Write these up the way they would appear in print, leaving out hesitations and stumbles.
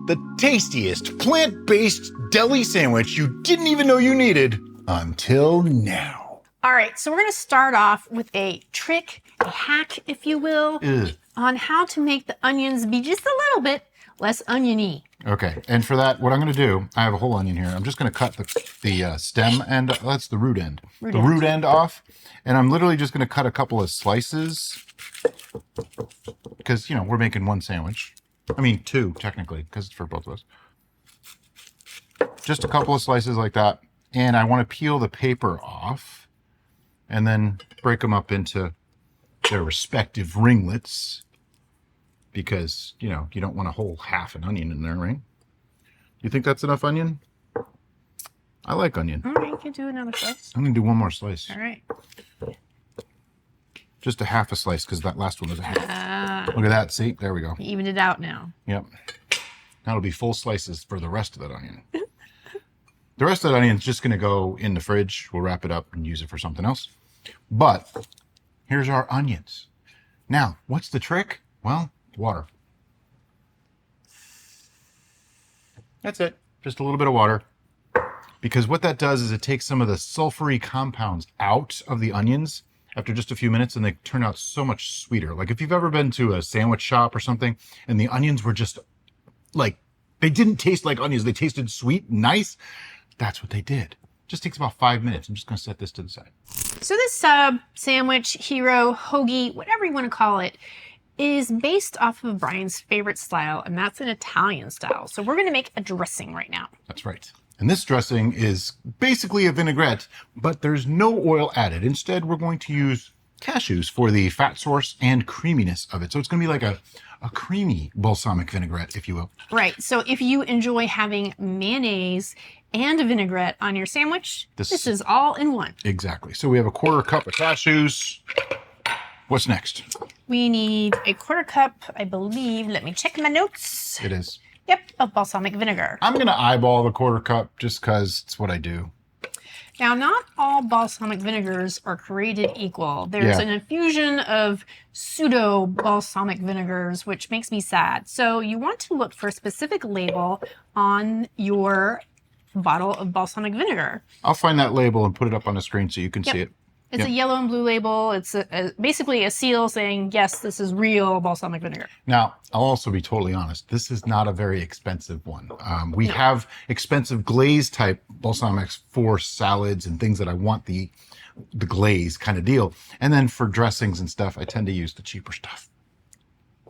the tastiest plant-based deli sandwich you didn't even know you needed until now. All right, so we're gonna start off with a trick, a hack, if you will, on how to make the onions be just a little bit less oniony. Okay, and for that, what I'm gonna do, I have a whole onion here. I'm just gonna cut the stem end, that's the root end. Root end off, and I'm literally just gonna cut a couple of slices because, you know, we're making one sandwich. I mean, two, technically, because it's for both of us. Just a couple of slices like that, and I wanna peel the paper off and then break them up into their respective ringlets because, you know, you don't want a whole half an onion in there, right? You think that's enough onion? I like onion. All right, you can do another slice. I'm gonna do one more slice. All right. Just a half a slice because that last one was a half. Look at that, see? There we go. You evened it out now. Yep. That'll be full slices for the rest of that onion. The rest of that onion is just gonna go in the fridge. We'll wrap it up and use it for something else. But here's our onions. Now, what's the trick? Well, water. That's it. Just a little bit of water. Because what that does is it takes some of the sulfury compounds out of the onions after just a few minutes, and they turn out so much sweeter. Like if you've ever been to a sandwich shop or something and the onions were just like, they didn't taste like onions. They tasted sweet, nice. That's what they did. Just takes about 5 minutes. I'm just going to set this to the side. So this sandwich, hero, hoagie, whatever you want to call it, is based off of Brian's favorite style, and that's an Italian style. So we're going to make a dressing right now. That's right. And this dressing is basically a vinaigrette, but there's no oil added. Instead, we're going to use cashews for the fat source and creaminess of it. So it's going to be like a creamy balsamic vinaigrette, if you will. Right. So if you enjoy having mayonnaise and a vinaigrette on your sandwich, this is all in one. Exactly. So we have a 1/4 cup of cashews. What's next? We need a 1/4 cup, I believe. Let me check my notes. It is. Yep, of balsamic vinegar. I'm going to eyeball the 1/4 cup just because it's what I do. Now, not all balsamic vinegars are created equal. There's an infusion of pseudo balsamic vinegars, which makes me sad. So you want to look for a specific label on your bottle of balsamic vinegar. I'll find that label and put it up on the screen so you can see it. It's a yellow and blue label. It's basically a seal saying, yes, this is real balsamic vinegar. Now, I'll also be totally honest. This is not a very expensive one. We have expensive glaze type balsamics for salads and things that I want the glaze kind of deal. And then for dressings and stuff, I tend to use the cheaper stuff.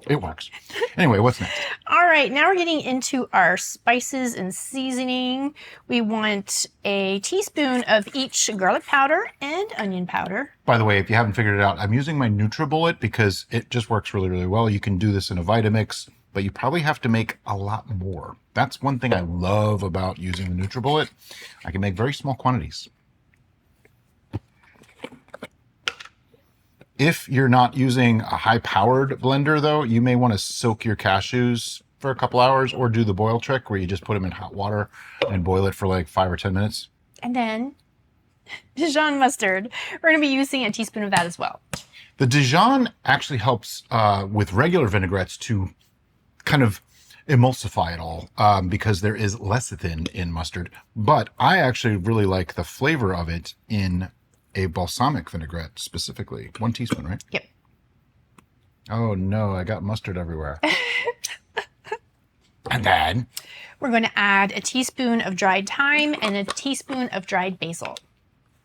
It works. Anyway, what's next? All right, now we're getting into our spices and seasoning. We want a teaspoon of each garlic powder and onion powder. By the way, if you haven't figured it out, I'm using my NutriBullet because it just works really, really well. You can do this in a Vitamix, but you probably have to make a lot more. That's one thing I love about using the NutriBullet. I can make very small quantities. If you're not using a high-powered blender, though, you may want to soak your cashews for a couple hours or do the boil trick where you just put them in hot water and boil it for like 5 or 10 minutes. And then Dijon mustard. We're going to be using a teaspoon of that as well. The Dijon actually helps with regular vinaigrettes to kind of emulsify it all because there is lecithin in mustard. But I actually really like the flavor of it in a balsamic vinaigrette specifically. 1 teaspoon, right? Yep. Oh no, I got mustard everywhere. And then we're going to add a teaspoon of dried thyme and a teaspoon of dried basil.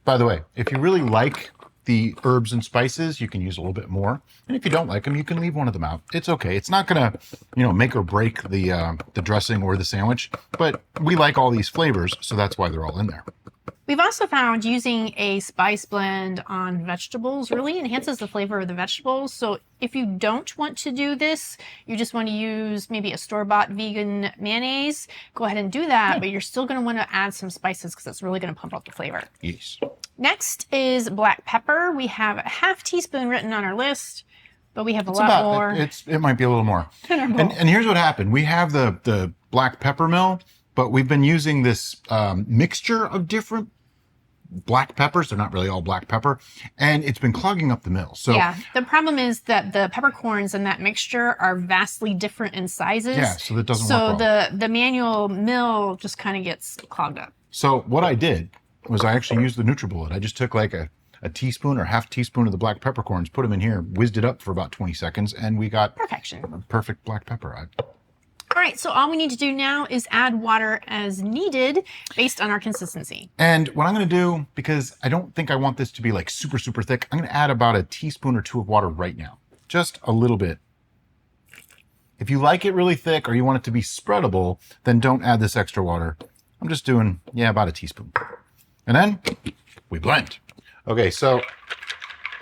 By the way, if you really like the herbs and spices, you can use a little bit more. And if you don't like them, you can leave one of them out. It's okay. It's not gonna, make or break the dressing or the sandwich, but we like all these flavors, so that's why they're all in there. We've also found using a spice blend on vegetables really enhances the flavor of the vegetables. So if you don't want to do this, you just want to use maybe a store-bought vegan mayonnaise, go ahead and do that, but you're still going to want to add some spices because it's really going to pump up the flavor. Yes. Next is black pepper. We have a half teaspoon written on our list, but we have a lot more. It might be a little more. And here's what happened. We have the black pepper mill, but we've been using this mixture of different black peppers. They're not really all black pepper. And it's been clogging up the mill. So yeah, the problem is that the peppercorns in that mixture are vastly different in sizes. yeah, so that doesn't work well. So the manual mill just kind of gets clogged up. So what I did was I actually used the NutriBullet. I just took like a teaspoon or half teaspoon of the black peppercorns, put them in here, whizzed it up for about 20 seconds, and we got Perfection. perfect black pepper. All right, so all we need to do now is add water as needed based on our consistency. And what I'm going to do, because I don't think I want this to be like super, super thick, I'm going to add about a teaspoon or 2 of water right now. Just a little bit. If you like it really thick or you want it to be spreadable, then don't add this extra water. I'm just doing, yeah, about a teaspoon. And then we blend. Okay, so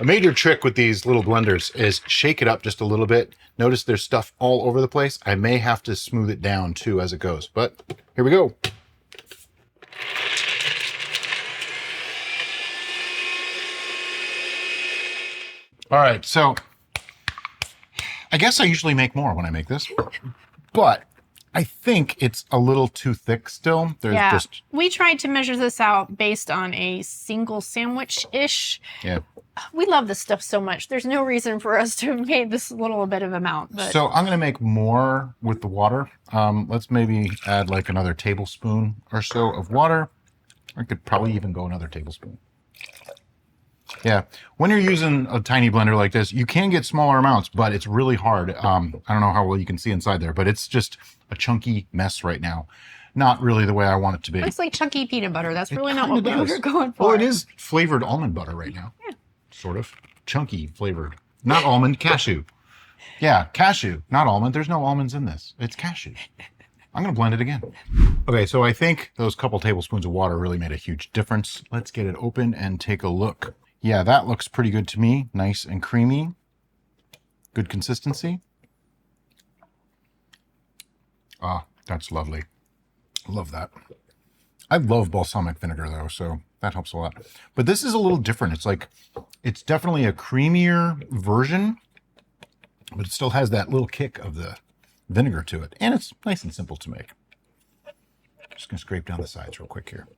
a major trick with these little blenders is shake it up just a little bit. Notice there's stuff all over the place. I may have to smooth it down too as it goes, but here we go. All right, so I guess I usually make more when I make this, but I think it's a little too thick still. We tried to measure this out based on a single sandwich-ish. Yeah. We love this stuff so much. There's no reason for us to have made this little bit of amount. But... So I'm going to make more with the water. Let's maybe add like another tablespoon or so of water. I could probably even go another tablespoon. Yeah, when you're using a tiny blender like this, you can get smaller amounts, but it's really hard. I don't know how well you can see inside there, but it's just a chunky mess right now. Not really the way I want it to be. Looks like chunky peanut butter. That's really not what we were going for. Well, it is flavored almond butter right now. Yeah. Sort of. Chunky flavored. Not almond, cashew. Yeah, cashew, not almond. There's no almonds in this. It's cashew. I'm going to blend it again. Okay, so I think those couple tablespoons of water really made a huge difference. Let's get it open and take a look. Yeah, that looks pretty good to me. Nice and creamy. Good consistency. Ah, that's lovely. Love that. I love balsamic vinegar though, so that helps a lot. But this is a little different. It's like, it's definitely a creamier version, but it still has that little kick of the vinegar to it. And it's nice and simple to make. Just gonna scrape down the sides real quick here.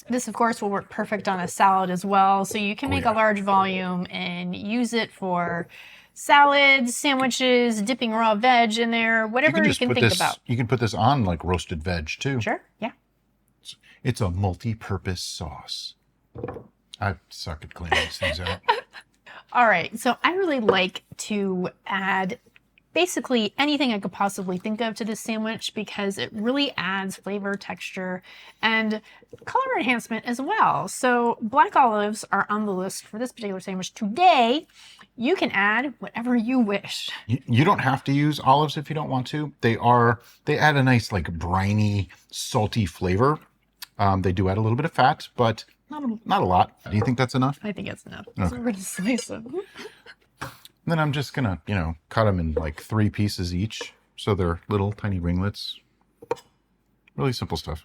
This, of course, will work perfect on a salad as well. So you can make a large volume and use it for salads, sandwiches, dipping raw veg in there, whatever you can think about. You can put this on like roasted veg too. Sure, yeah. It's a multi-purpose sauce. I suck at cleaning these things out. All right, so I really like to add basically anything I could possibly think of to this sandwich because it really adds flavor, texture, and color enhancement as well. So black olives are on the list for this particular sandwich today. You can add whatever you wish. You don't have to use olives if you don't want to. They add a nice like briny, salty flavor. They do add a little bit of fat, but not a lot. Do you think that's enough? I think it's enough. Okay. So we're going to slice them. Then I'm just going to, cut them in like 3 pieces each. So they're little tiny ringlets. Really simple stuff.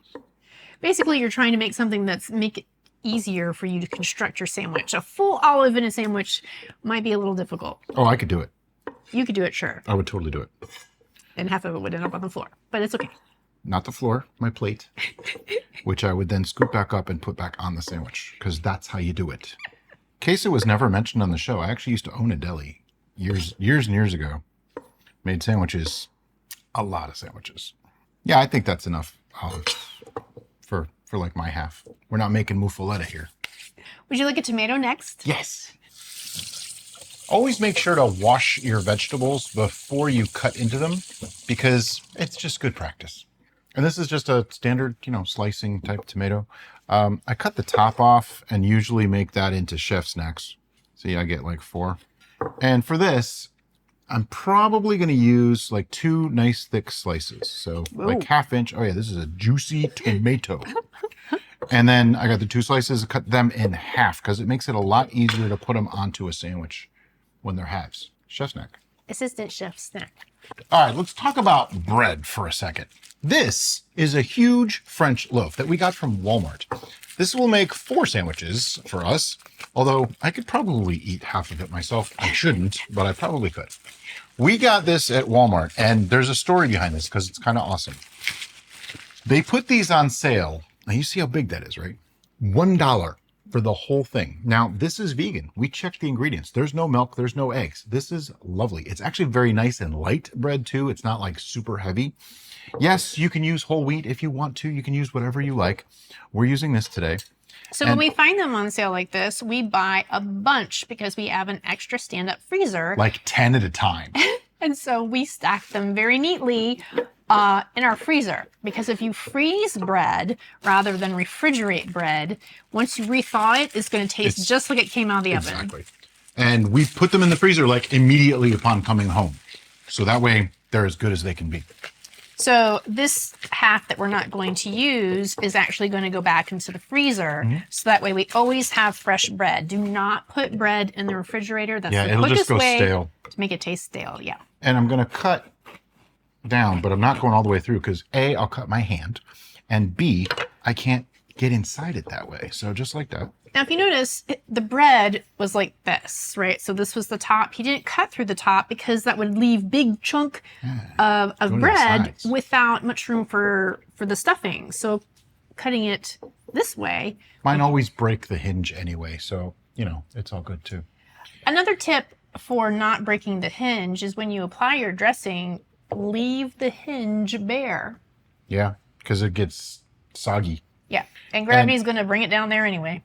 Basically, you're trying to make something make it easier for you to construct your sandwich. A full olive in a sandwich might be a little difficult. Oh, I could do it. You could do it, sure. I would totally do it. And half of it would end up on the floor, but it's okay. Not the floor, my plate, which I would then scoop back up and put back on the sandwich, because that's how you do it. Queso was never mentioned on the show. I actually used to own a deli years and years ago. Made sandwiches, a lot of sandwiches. Yeah, I think that's enough olives for like my half. We're not making muffaletta here. Would you like a tomato next? Yes. Always make sure to wash your vegetables before you cut into them, because it's just good practice. And this is just a standard, slicing type tomato. I cut the top off and usually make that into chef snacks. See, I get like 4. And for this, I'm probably going to use like 2 nice thick slices. So like ½ inch. Oh yeah, this is a juicy tomato. And then I got the 2 slices, cut them in half because it makes it a lot easier to put them onto a sandwich when they're halves. Chef snack. Assistant chef snack. All right, let's talk about bread for a second. This is a huge French loaf that we got from Walmart. This will make 4 sandwiches for us, although I could probably eat half of it myself. I shouldn't, but I probably could. We got this at Walmart, and there's a story behind this because it's kind of awesome. They put these on sale. Now you see how big that is, right? $1 for the whole thing. Now, this is vegan. We checked the ingredients. There's no milk, there's no eggs. This is lovely. It's actually very nice and light bread too. It's not like super heavy. Yes, you can use whole wheat if you want to. You can use whatever you like. We're using this today. So when we find them on sale like this, we buy a bunch because we have an extra stand-up freezer. Like 10 at a time. And so we stack them very neatly in our freezer. Because if you freeze bread rather than refrigerate bread, once you rethaw it, it's going to taste just like it came out of the oven. Exactly. And we put them in the freezer like immediately upon coming home. So that way they're as good as they can be. So this half that we're not going to use is actually going to go back into the freezer. So that way we always have fresh bread. Do not put bread in the refrigerator. That's the it'll quickest just go way stale. to make it taste stale. Yeah. And I'm going to cut down, but I'm not going all the way through because A, I'll cut my hand, and B, I can't get inside it that way. So just like that. Now, if you notice, the bread was like this, right? So this was the top. He didn't cut through the top because that would leave big chunk of bread without much room for the stuffing. So cutting it this way. Mine always break the hinge anyway, so, you know, it's all good too. Another tip for not breaking the hinge is when you apply your dressing, leave the hinge bare. Yeah, because it gets soggy. Yeah, and gravity's going to bring it down there anyway.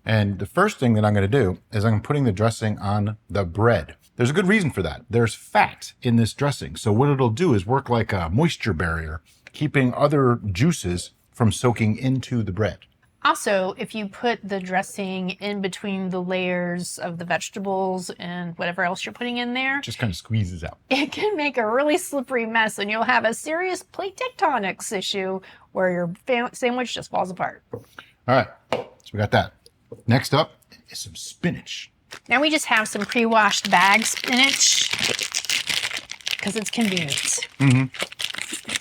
And the first thing that I'm going to do is I'm putting the dressing on the bread. There's a good reason for that. There's fat in this dressing. So what it'll do is work like a moisture barrier, keeping other juices from soaking into the bread. Also, if you put the dressing in between the layers of the vegetables and whatever else you're putting in there, Just kind of squeezes out. it can make a really slippery mess and you'll have a serious plate tectonics issue where your sandwich just falls apart. All right, so we got that. Next up is some spinach. Now we just have some pre-washed bag spinach because it's convenient.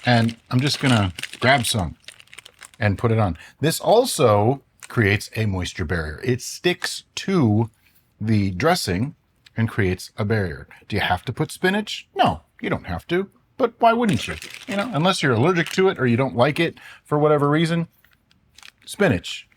And I'm just going to grab some and put it on. This also creates a moisture barrier. It sticks to the dressing and creates a barrier. Do you have to put spinach? No, you don't have to. But why wouldn't you? You know, unless you're allergic to it or you don't like it for whatever reason. Spinach.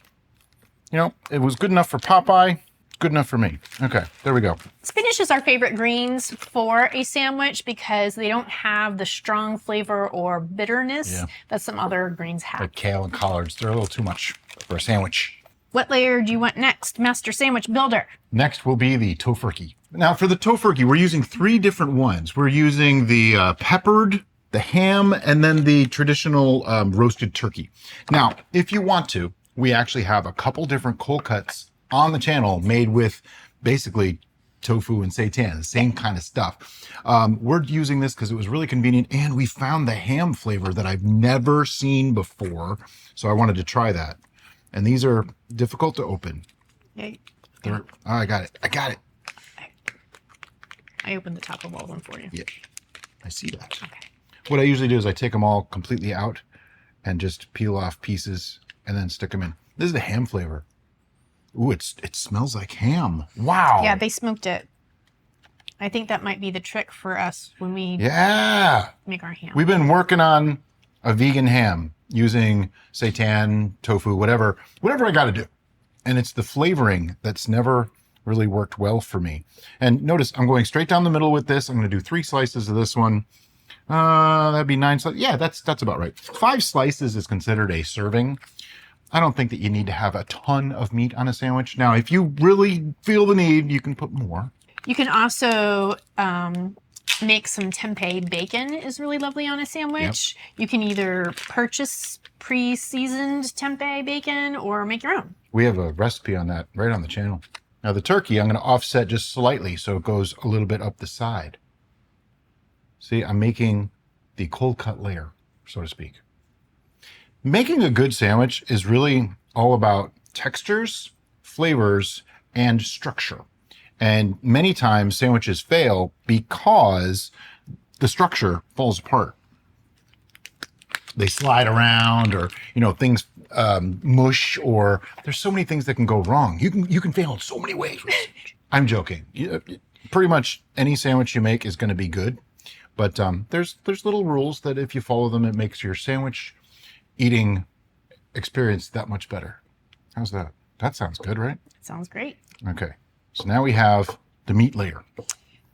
You know, it was good enough for Popeye, good enough for me. Okay, there we go. Spinach is our favorite greens for a sandwich because they don't have the strong flavor or bitterness that some other greens have. Like kale and collards, they're a little too much for a sandwich. What layer do you want next, Master Sandwich Builder? Next will be the Tofurkey. Now for the Tofurkey, we're using 3 different ones. We're using the peppered, the ham, and then the traditional roasted turkey. Now, if you want to, we actually have a couple different cold cuts on the channel made with basically tofu and seitan, the same kind of stuff. We're using this because it was really convenient and we found the ham flavor that I've never seen before. So I wanted to try that. And these are difficult to open. Okay. Oh, I got it. I got it. I opened the top of all of them for you. Yeah, I see that. Okay. What I usually do is I take them all completely out and just peel off pieces and then stick them in. This is the ham flavor. Ooh, it smells like ham. Wow. Yeah, they smoked it. I think that might be the trick for us when we make our ham. We've been working on a vegan ham using seitan, tofu, whatever I got to do. And it's the flavoring that's never really worked well for me. And notice I'm going straight down the middle with this. I'm going to do 3 slices of this one. That'd be 9 slices. Yeah, that's about right. 5 slices is considered a serving. I don't think that you need to have a ton of meat on a sandwich. Now, if you really feel the need, you can put more. You can also make some tempeh bacon is really lovely on a sandwich. Yep. You can either purchase pre-seasoned tempeh bacon or make your own. We have a recipe on that right on the channel. Now the turkey, I'm going to offset just slightly so it goes a little bit up the side. See, I'm making the cold cut layer, so to speak. Making a good sandwich is really all about textures, flavors, and structure. And many times sandwiches fail because the structure falls apart. They slide around or, you know, things mush, or there's so many things that can go wrong. You can fail in so many ways. I'm joking. Pretty much any sandwich you make is going to be good. But there's little rules that if you follow them, it makes your sandwich eating experience that much better. How's that? That sounds good, right? Sounds great. Okay. So now we have the meat layer.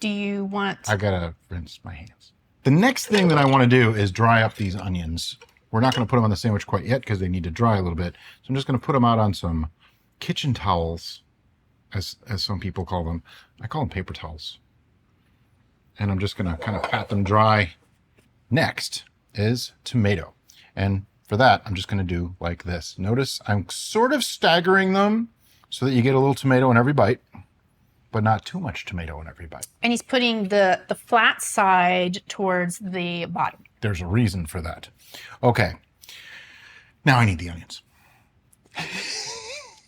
Do you want... I gotta rinse my hands. The next thing that I want to do is dry up these onions. We're not going to put them on the sandwich quite yet because they need to dry a little bit. So I'm just going to put them out on some kitchen towels, as some people call them. I call them paper towels. And I'm just going to kind of pat them dry. Next is tomato. And for that, I'm just going to do like this. Notice I'm sort of staggering them so that you get a little tomato in every bite, but not too much tomato in every bite. And he's putting the flat side towards the bottom. There's a reason for that. Okay. Now I need the onions.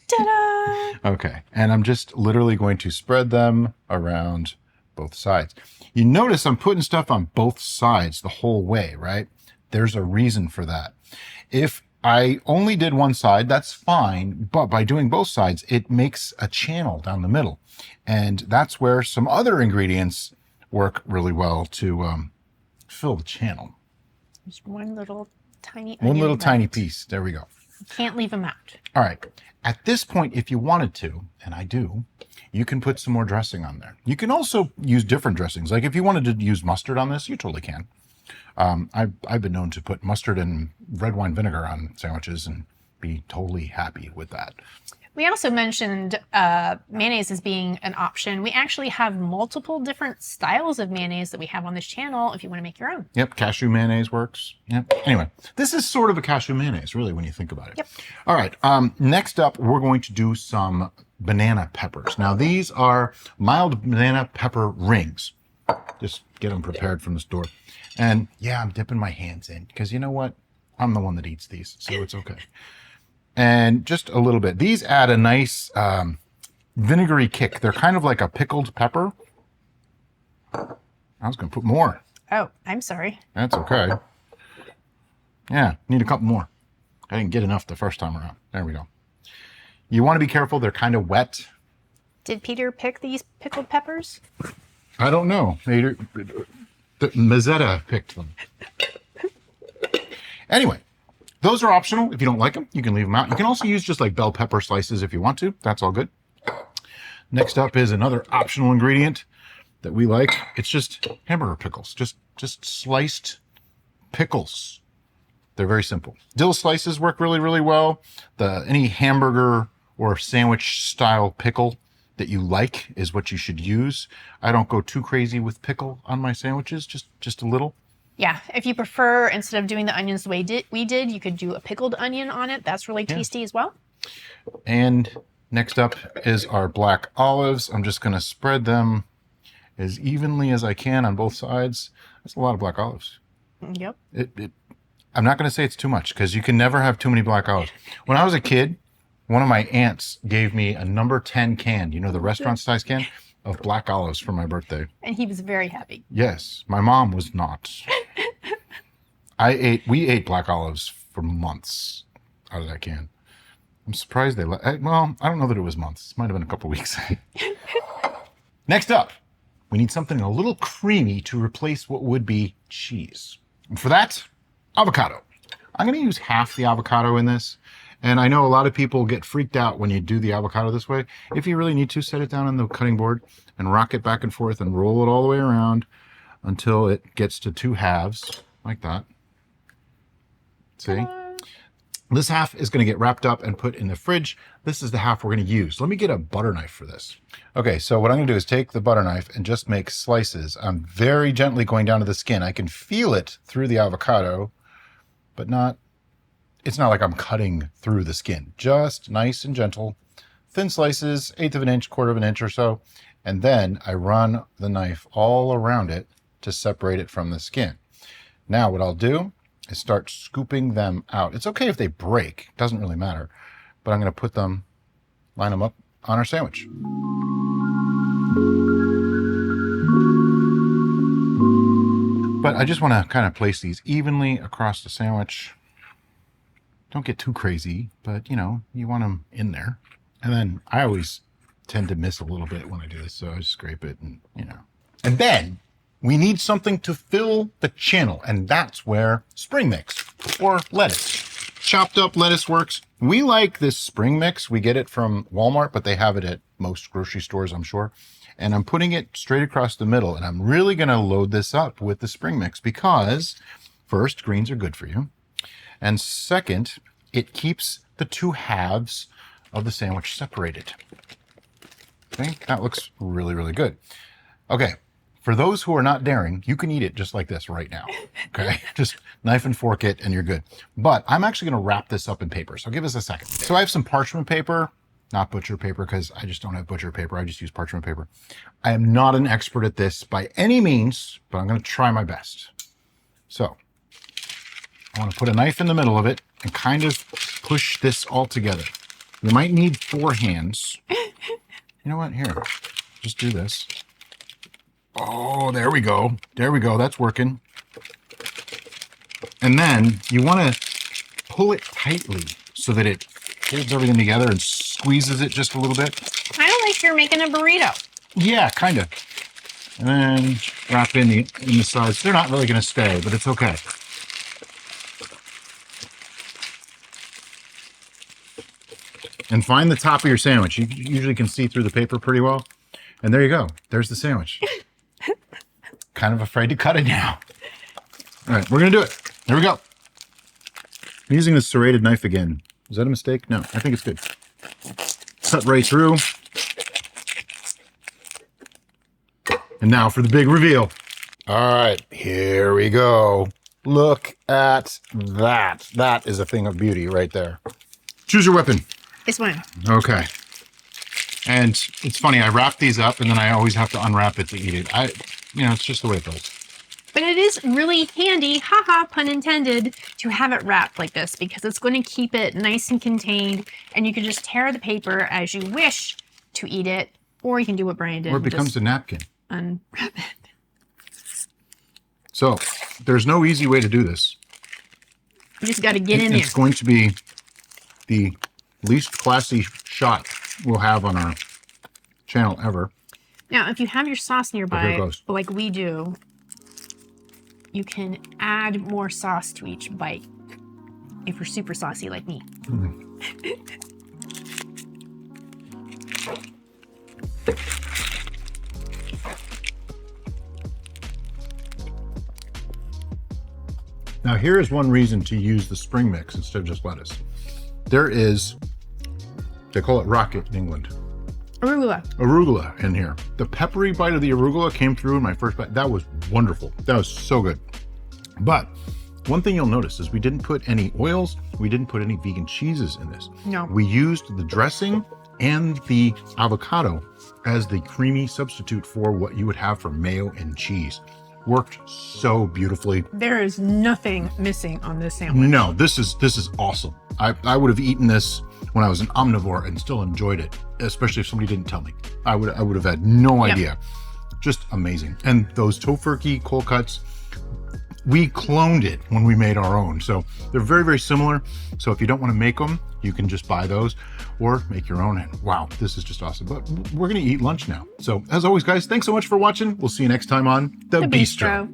Ta-da! Okay. And I'm just literally going to spread them around both sides. You notice I'm putting stuff on both sides the whole way, right? There's a reason for that. If I only did one side, that's fine. But by doing both sides, it makes a channel down the middle. And that's where some other ingredients work really well to fill the channel. Just one little tiny One onion little left. tiny piece. There we go. Can't leave them out. All right. At this point, if you wanted to, and I do, you can put some more dressing on there. You can also use different dressings. Like if you wanted to use mustard on this, you totally can. I've been known to put mustard and red wine vinegar on sandwiches and be totally happy with that. We also mentioned mayonnaise as being an option. We actually have multiple different styles of mayonnaise that we have on this channel if you want to make your own. Yep, cashew mayonnaise works. Yep. Anyway, this is sort of a cashew mayonnaise, really, when you think about it. Yep. All right. Next up, we're going to do some banana peppers. Now, these are mild banana pepper rings. Just get them prepared from the store. And yeah, I'm dipping my hands in because you know what? I'm the one that eats these, so it's okay. And just a little bit. These add a nice vinegary kick. They're kind of like a pickled pepper. I was going to put more. Oh, I'm sorry. That's okay. Yeah, need a couple more. I didn't get enough the first time around. There we go. You want to be careful. They're kind of wet. Did Peter pick these pickled peppers? I don't know. The Mazzetta picked them. Anyway. Those are optional. If you don't like them, you can leave them out. You can also use just like bell pepper slices if you want to. That's all good. Next up is another optional ingredient that we like. It's just hamburger pickles. Just sliced pickles. They're very simple. Dill slices work really, really well. Any hamburger or sandwich style pickle that you like is what you should use. I don't go too crazy with pickle on my sandwiches, just a little. Yeah, if you prefer, instead of doing the onions the way we did, you could do a pickled onion on it. That's really tasty as well. And next up is our black olives. I'm just going to spread them as evenly as I can on both sides. That's a lot of black olives. Yep. I'm not going to say it's too much because you can never have too many black olives. When I was a kid, one of my aunts gave me a number 10 can, you know, the restaurant size can of black olives for my birthday. And he was very happy. Yes, my mom was not. We ate black olives for months out of that can. I'm surprised they well, I don't know that it was months. It might have been a couple weeks. Next up, we need something a little creamy to replace what would be cheese. And for that, avocado. I'm going to use half the avocado in this. And I know a lot of people get freaked out when you do the avocado this way. If you really need to, set it down on the cutting board and rock it back and forth and roll it all the way around until it gets to 2 halves, like that. See? This half is going to get wrapped up and put in the fridge. This is the half we're going to use. Let me get a butter knife for this. Okay, so what I'm going to do is take the butter knife and just make slices. I'm very gently going down to the skin. I can feel it through the avocado, but it's not like I'm cutting through the skin. Just nice and gentle. Thin slices, 1/8 of an inch, 1/4 of an inch or so. And then I run the knife all around it to separate it from the skin. Now what I'll do is start scooping them out. It's okay if they break. It doesn't really matter. But I'm going to line them up on our sandwich. But I just want to kind of place these evenly across the sandwich. Don't get too crazy, but you know, you want them in there. And then I always tend to miss a little bit when I do this, so I just scrape it and, you know. And then we need something to fill the channel, and that's where spring mix or lettuce. Chopped up lettuce works. We like this spring mix. We get it from Walmart, but they have it at most grocery stores, I'm sure. And I'm putting it straight across the middle. And I'm really going to load this up with the spring mix because first, greens are good for you. And second, it keeps the two halves of the sandwich separated. Okay, that looks really, really good. Okay, for those who are not daring, you can eat it just like this right now. Okay, just knife and fork it and you're good. But I'm actually gonna wrap this up in paper, so give us a second. So I have some parchment paper, not butcher paper because I just don't have butcher paper, I just use parchment paper. I am not an expert at this by any means, but I'm gonna try my best. So I wanna put a knife in the middle of it and kind of push this all together. You might need 4 hands. You know what? Here, just do this. Oh, there we go. There we go. That's working. And then you want to pull it tightly so that it holds everything together and squeezes it just a little bit. Kind of like you're making a burrito. Yeah, kind of. And then wrap in the sides. They're not really going to stay, but it's okay. And find the top of your sandwich. You usually can see through the paper pretty well. And there you go. There's the sandwich. Kind of afraid to cut it now. All right, we're going to do it. There we go. I'm using the serrated knife again. Is that a mistake? No, I think it's good. Cut right through. And now for the big reveal. All right, here we go. Look at that. That is a thing of beauty right there. Choose your weapon. This one. Okay. And it's funny, I wrap these up and then I always have to unwrap it to eat it. It's just the way it goes. But it is really handy, haha, pun intended, to have it wrapped like this because it's going to keep it nice and contained and you can just tear the paper as you wish to eat it, or you can do what Brian did. Or it becomes a napkin. Unwrap it. So there's no easy way to do this. You just got to get in there. It's going to be the least classy shot we'll have on our channel ever. Now, if you have your sauce nearby, goes. like we do, you can add more sauce to each bite if you're super saucy like me. Now, here is one reason to use the spring mix instead of just lettuce. There is, they call it rocket in England. Arugula in here. The peppery bite of the arugula came through in my first bite. That was wonderful. That was so good. But one thing you'll notice is we didn't put any oils. We didn't put any vegan cheeses in this. No. We used the dressing and the avocado as the creamy substitute for what you would have for mayo and cheese. Worked so beautifully. There is nothing missing on this sandwich. No, this is awesome. I would have eaten this when I was an omnivore and still enjoyed it, especially if somebody didn't tell me. I would have had no idea. Just amazing. And those Tofurkey cold cuts, we cloned it when we made our own. So they're very, very similar. So if you don't want to make them, you can just buy those or make your own. And wow, this is just awesome. But we're going to eat lunch now. So as always, guys, thanks so much for watching. We'll see you next time on The Bistro.